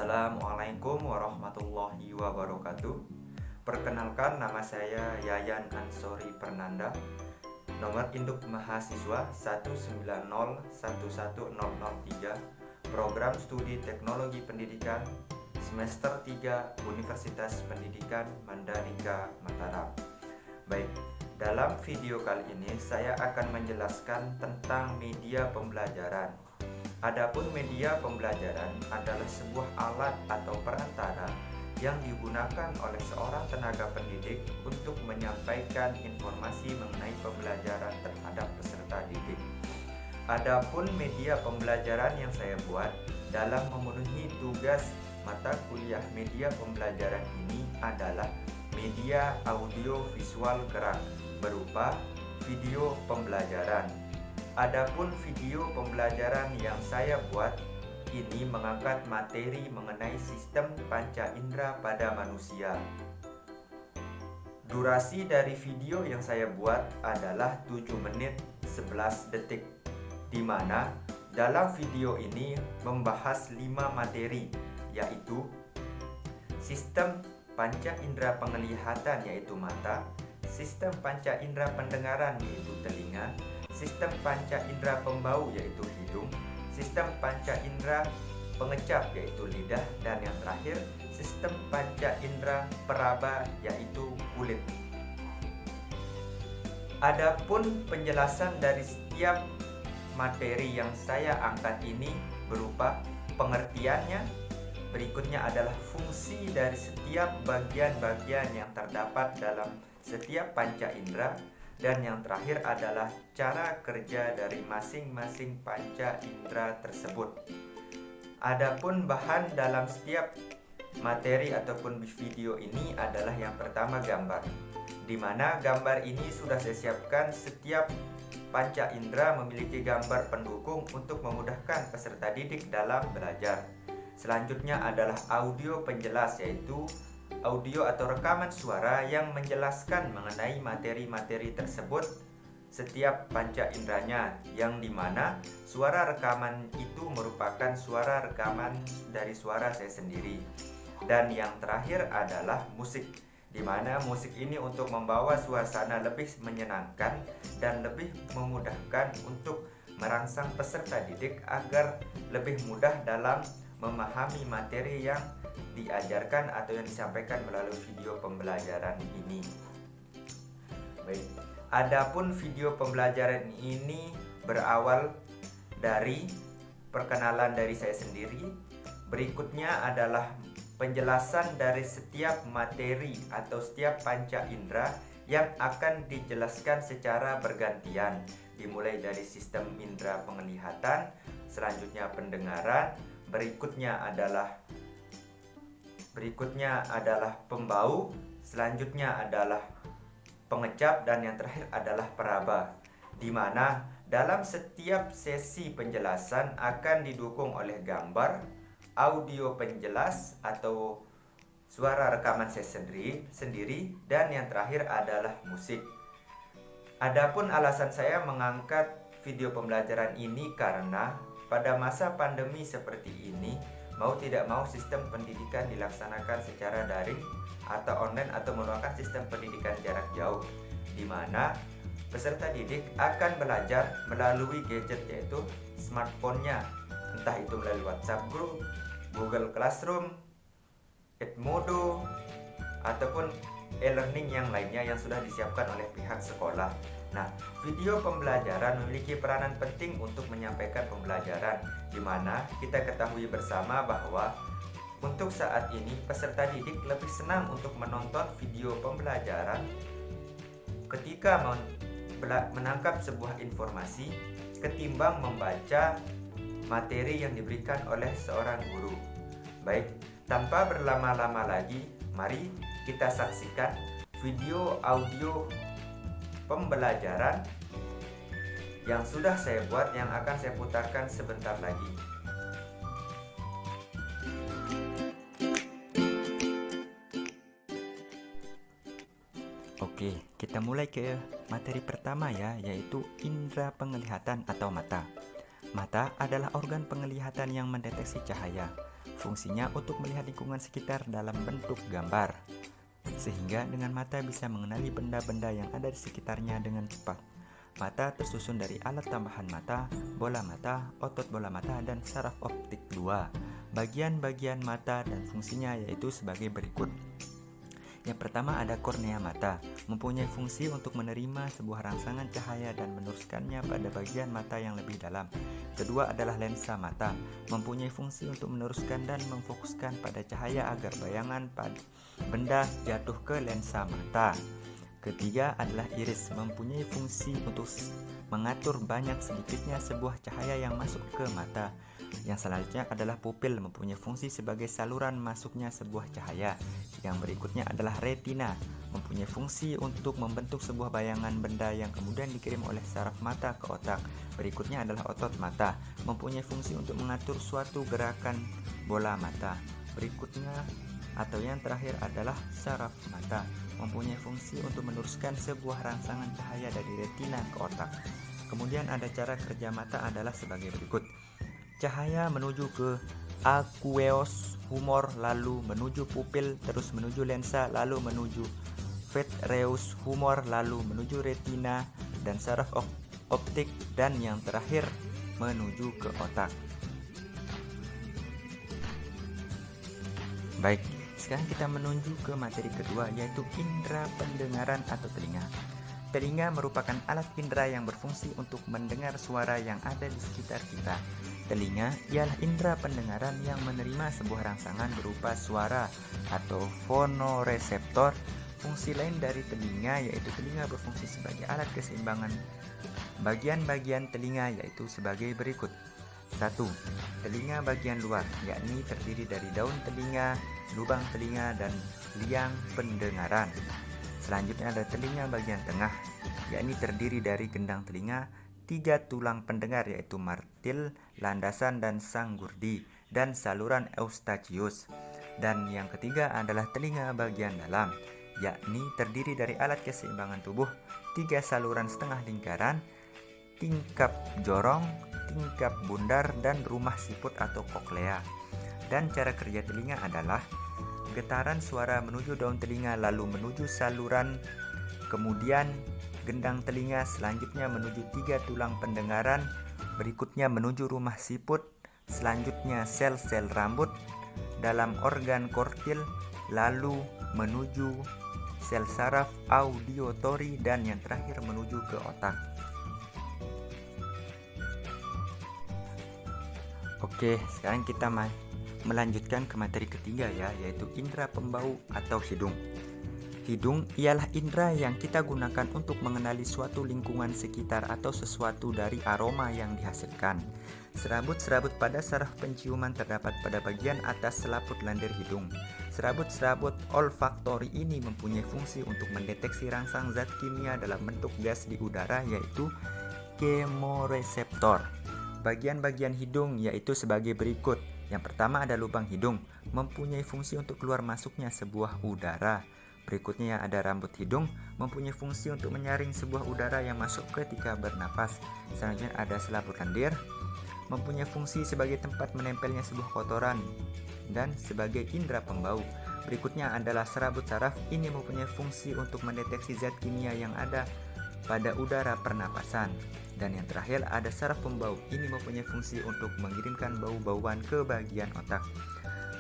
Assalamualaikum warahmatullahi wabarakatuh. Perkenalkan, nama saya Yayan Ansori Pernanda. Nomor induk mahasiswa 1901103. Program Studi Teknologi Pendidikan Semester 3 Universitas Pendidikan Mandalika Mataram. Baik, dalam video kali ini saya akan menjelaskan tentang media pembelajaran. Adapun media pembelajaran adalah sebuah alat atau perantara yang digunakan oleh seorang tenaga pendidik untuk menyampaikan informasi mengenai pembelajaran terhadap peserta didik. Adapun media pembelajaran yang saya buat dalam memenuhi tugas mata kuliah media pembelajaran ini adalah media audio visual gerak berupa video pembelajaran. Adapun video pembelajaran yang saya buat ini mengangkat materi mengenai sistem panca indera pada manusia. Durasi dari video yang saya buat adalah 7 menit 11 detik, di mana dalam video ini membahas 5 materi, yaitu sistem panca indera penglihatan yaitu mata, sistem panca indera pendengaran yaitu telinga, sistem panca indera pembau yaitu hidung, sistem panca indera pengecap yaitu lidah, dan yang terakhir sistem panca indera peraba yaitu kulit. Adapun penjelasan dari setiap materi yang saya angkat ini berupa pengertiannya, berikutnya adalah fungsi dari setiap bagian-bagian yang terdapat dalam setiap panca indera, dan yang terakhir adalah cara kerja dari masing-masing panca indera tersebut. Adapun bahan dalam setiap materi ataupun video ini adalah yang pertama gambar, di mana gambar ini sudah saya siapkan. Setiap panca indera memiliki gambar pendukung untuk memudahkan peserta didik dalam belajar. Selanjutnya adalah audio penjelas, yaitu audio atau rekaman suara yang menjelaskan mengenai materi-materi tersebut setiap panca inderanya, yang dimana suara rekaman itu merupakan suara rekaman dari suara saya sendiri. Dan yang terakhir adalah musik, di mana musik ini untuk membawa suasana lebih menyenangkan dan lebih memudahkan untuk merangsang peserta didik agar lebih mudah dalam memahami materi yang diajarkan atau yang disampaikan melalui video pembelajaran ini. Baik, adapun video pembelajaran ini berawal dari perkenalan dari saya sendiri. Berikutnya adalah penjelasan dari setiap materi atau setiap panca indera yang akan dijelaskan secara bergantian, dimulai dari sistem indera penglihatan, selanjutnya pendengaran, berikutnya adalah pembau, selanjutnya adalah pengecap, dan yang terakhir adalah peraba, di mana dalam setiap sesi penjelasan akan didukung oleh gambar, audio penjelas atau suara rekaman saya sendiri, dan yang terakhir adalah musik. Adapun alasan saya mengangkat video pembelajaran ini karena pada masa pandemi seperti ini, mau tidak mau sistem pendidikan dilaksanakan secara daring atau online atau menggunakan sistem pendidikan jarak jauh, di mana peserta didik akan belajar melalui gadget yaitu smartphone-nya, entah itu melalui WhatsApp Group, Google Classroom, Edmodo, ataupun e-learning yang lainnya yang sudah disiapkan oleh pihak sekolah. Nah, video pembelajaran memiliki peranan penting untuk menyampaikan pembelajaran, di mana kita ketahui bersama bahwa untuk saat ini peserta didik lebih senang untuk menonton video pembelajaran ketika menangkap sebuah informasi ketimbang membaca materi yang diberikan oleh seorang guru. Baik, tanpa berlama-lama lagi, mari kita saksikan video audio pembelajaran yang sudah saya buat, yang akan saya putarkan sebentar lagi. Oke, kita mulai ke materi pertama ya, yaitu indera penglihatan atau mata. Mata adalah organ penglihatan yang mendeteksi cahaya. Fungsinya untuk melihat lingkungan sekitar dalam bentuk gambar, sehingga dengan mata bisa mengenali benda-benda yang ada di sekitarnya dengan cepat. Mata tersusun dari alat tambahan mata, bola mata, otot bola mata, dan saraf optik 2. Bagian-bagian mata dan fungsinya yaitu sebagai berikut. Yang pertama ada kornea mata, mempunyai fungsi untuk menerima sebuah rangsangan cahaya dan meneruskannya pada bagian mata yang lebih dalam. Kedua adalah lensa mata, mempunyai fungsi untuk meneruskan dan memfokuskan pada cahaya agar bayangan pada benda jatuh ke lensa mata. Ketiga adalah iris, mempunyai fungsi untuk mengatur banyak sedikitnya sebuah cahaya yang masuk ke mata. Yang selanjutnya adalah pupil, mempunyai fungsi sebagai saluran masuknya sebuah cahaya. Yang berikutnya adalah retina, mempunyai fungsi untuk membentuk sebuah bayangan benda yang kemudian dikirim oleh saraf mata ke otak. Berikutnya adalah otot mata, mempunyai fungsi untuk mengatur suatu gerakan bola mata. Berikutnya atau yang terakhir adalah saraf mata, mempunyai fungsi untuk meneruskan sebuah rangsangan cahaya dari retina ke otak. Kemudian ada cara kerja mata adalah sebagai berikut. Cahaya menuju ke aqueous humor, lalu menuju pupil, terus menuju lensa, lalu menuju vitreous humor, lalu menuju retina dan saraf optik, dan yang terakhir menuju ke otak. Baik, sekarang kita menuju ke materi kedua, yaitu indera pendengaran atau telinga. Telinga merupakan alat indera yang berfungsi untuk mendengar suara yang ada di sekitar kita. Telinga ialah indera pendengaran yang menerima sebuah rangsangan berupa suara atau fonoreseptor. Fungsi lain dari telinga yaitu telinga berfungsi sebagai alat keseimbangan bagian-bagian telinga, yaitu sebagai berikut. 1. Telinga bagian luar, yakni terdiri dari daun telinga, lubang telinga, dan liang pendengaran. Selanjutnya ada telinga bagian tengah, yakni terdiri dari gendang telinga, 3 tulang pendengar yaitu martil, landasan, dan sanggurdi, dan saluran eustachius. Dan yang ketiga adalah telinga bagian dalam, yakni terdiri dari alat keseimbangan tubuh, 3 saluran setengah lingkaran, tingkap jorong, tingkap bundar, dan rumah siput atau koklea. Dan cara kerja telinga adalah getaran suara menuju daun telinga, lalu menuju saluran, kemudian gendang telinga, selanjutnya menuju 3 tulang pendengaran, berikutnya menuju rumah siput, selanjutnya sel-sel rambut dalam organ kortil, lalu menuju sel saraf auditory, dan yang terakhir menuju ke otak. Oke, sekarang kita melanjutkan ke materi ketiga ya, yaitu indera pembau atau hidung. Hidung ialah indera yang kita gunakan untuk mengenali suatu lingkungan sekitar atau sesuatu dari aroma yang dihasilkan. Serabut-serabut pada saraf penciuman terdapat pada bagian atas selaput lendir hidung. Serabut-serabut olfaktori ini mempunyai fungsi untuk mendeteksi rangsang zat kimia dalam bentuk gas di udara, yaitu kemoreseptor. Bagian-bagian hidung yaitu sebagai berikut. Yang pertama ada lubang hidung, mempunyai fungsi untuk keluar masuknya sebuah udara. Berikutnya ada rambut hidung, mempunyai fungsi untuk menyaring sebuah udara yang masuk ketika bernapas. Selanjutnya ada selaput lendir, mempunyai fungsi sebagai tempat menempelnya sebuah kotoran dan sebagai indera pembau. Berikutnya adalah serabut saraf, ini mempunyai fungsi untuk mendeteksi zat kimia yang ada pada udara pernapasan. Dan yang terakhir ada saraf pembau, ini mempunyai fungsi untuk mengirimkan bau-bauan ke bagian otak.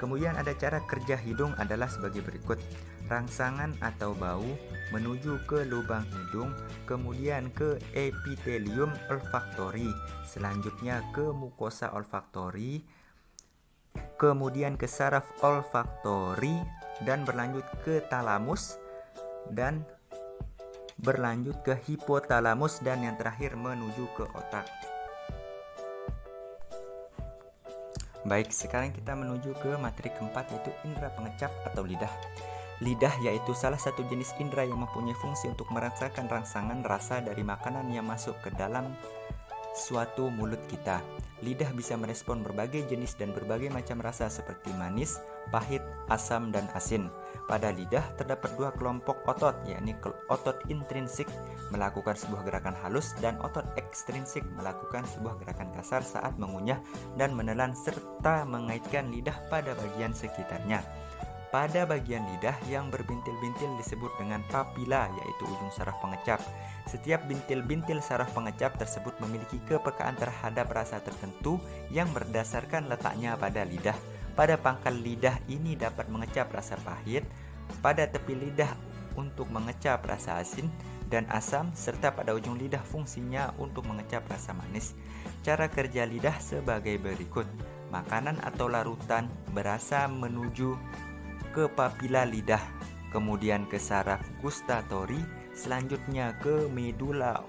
Kemudian ada cara kerja hidung adalah sebagai berikut. Rangsangan atau bau menuju ke lubang hidung, kemudian ke epitelium olfaktori, selanjutnya ke mukosa olfaktori, kemudian ke saraf olfaktori, dan berlanjut ke talamus, dan berlanjut ke hipotalamus, dan yang terakhir menuju ke otak. Baik, sekarang kita menuju ke materi keempat, yaitu indera pengecap atau lidah. Lidah yaitu salah satu jenis indera yang mempunyai fungsi untuk merasakan rangsangan rasa dari makanan yang masuk ke dalam suatu mulut kita. Lidah bisa merespon berbagai jenis dan berbagai macam rasa seperti manis, pahit, asam, dan asin. Pada lidah terdapat 2 kelompok otot, yakni otot intrinsik melakukan sebuah gerakan halus, dan otot ekstrinsik melakukan sebuah gerakan kasar saat mengunyah dan menelan serta mengaitkan lidah pada bagian sekitarnya. Pada bagian lidah yang berbintil-bintil disebut dengan papila, yaitu ujung saraf pengecap. Setiap bintil-bintil saraf pengecap tersebut memiliki kepekaan terhadap rasa tertentu yang berdasarkan letaknya pada lidah. Pada pangkal lidah ini dapat mengecap rasa pahit, pada tepi lidah untuk mengecap rasa asin dan asam, serta pada ujung lidah fungsinya untuk mengecap rasa manis. Cara kerja lidah sebagai berikut. Makanan atau larutan berasa menuju ke papila lidah, kemudian ke saraf gustatori, selanjutnya ke medula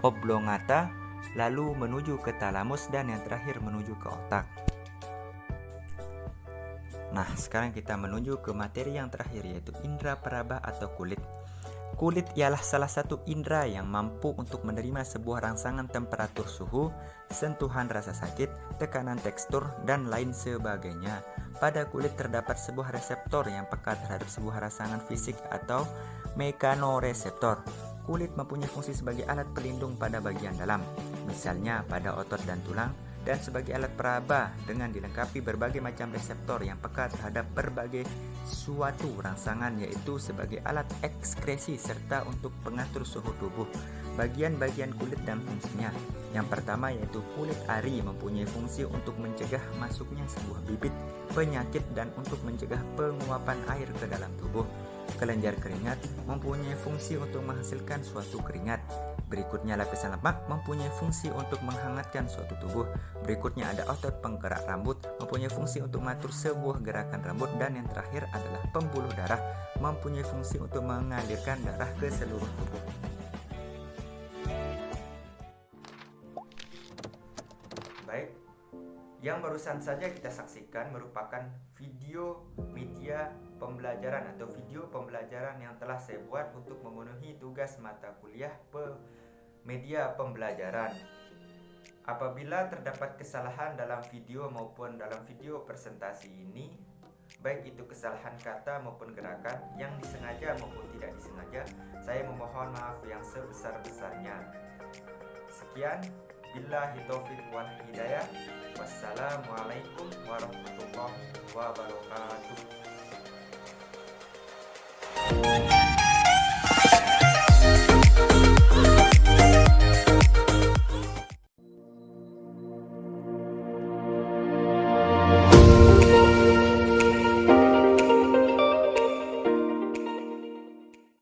oblongata, lalu menuju ke talamus, dan yang terakhir menuju ke otak. Nah, sekarang kita menuju ke materi yang terakhir, yaitu indera peraba atau kulit. Kulit ialah salah satu indera yang mampu untuk menerima sebuah rangsangan temperatur suhu, sentuhan rasa sakit, tekanan tekstur, dan lain sebagainya. Pada kulit terdapat sebuah reseptor yang peka terhadap sebuah rangsangan fisik atau mekanoreseptor. Kulit mempunyai fungsi sebagai alat pelindung pada bagian dalam, misalnya pada otot dan tulang, dan sebagai alat peraba dengan dilengkapi berbagai macam reseptor yang peka terhadap berbagai suatu rangsangan, yaitu sebagai alat ekskresi serta untuk pengatur suhu tubuh. Bagian-bagian kulit dan fungsinya. Yang pertama yaitu kulit ari mempunyai fungsi untuk mencegah masuknya sebuah bibit penyakit dan untuk mencegah penguapan air ke dalam tubuh. Kelenjar keringat mempunyai fungsi untuk menghasilkan suatu keringat. Berikutnya lapisan lemak mempunyai fungsi untuk menghangatkan suatu tubuh. Berikutnya ada otot penggerak rambut mempunyai fungsi untuk mengatur sebuah gerakan rambut, dan yang terakhir adalah pembuluh darah mempunyai fungsi untuk mengalirkan darah ke seluruh tubuh. Baik, yang barusan saja kita saksikan merupakan video media pembelajaran atau video pembelajaran yang telah saya buat untuk memenuhi tugas mata kuliah media pembelajaran. Apabila terdapat kesalahan dalam video maupun dalam video presentasi ini, baik itu kesalahan kata maupun gerakan yang disengaja maupun tidak disengaja, saya memohon maaf yang sebesar-besarnya. Sekian, billahi taufiq wal hidayah. Wassalamualaikum warahmatullahi wabarakatuh.